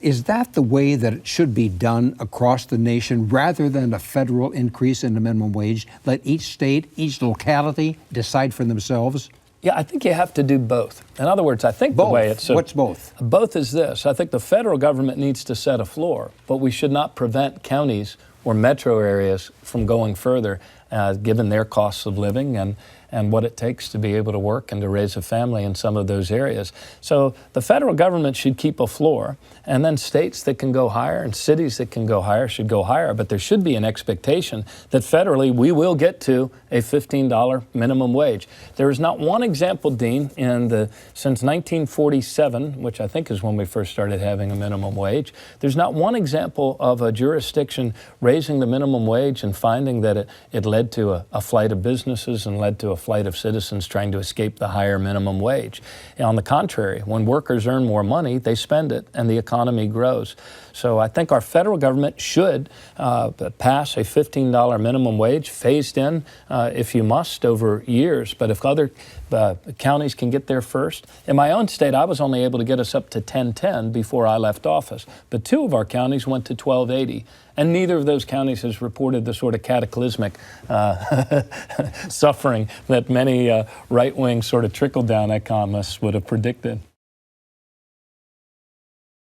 Is that the way that it should be done across the nation rather than a federal increase in the minimum wage? Let each state, each locality decide for themselves? Yeah, I think you have to do both. In other words, I think both. The way it's... What's both? Both is this. I think the federal government needs to set a floor, but we should not prevent counties or metro areas from going further, given their costs of living and what it takes to be able to work and to raise a family in some of those areas. So the federal government should keep a floor, and then states that can go higher and cities that can go higher should go higher. But there should be an expectation that federally we will get to a $15 minimum wage. There is not one example, Dean, since 1947, which I think is when we first started having a minimum wage, there's not one example of a jurisdiction raising the minimum wage and finding that it led to a flight of businesses and led to a flight of citizens trying to escape the higher minimum wage. And on the contrary, when workers earn more money, they spend it and the economy grows. So I think our federal government should pass a $15 minimum wage, phased in if you must over years. But if other counties can get there first. In my own state, I was only able to get us up to 1010 before I left office. But 2 of our counties went to 1280. And neither of those counties has reported the sort of cataclysmic suffering that many right-wing sort of trickle-down economists would have predicted.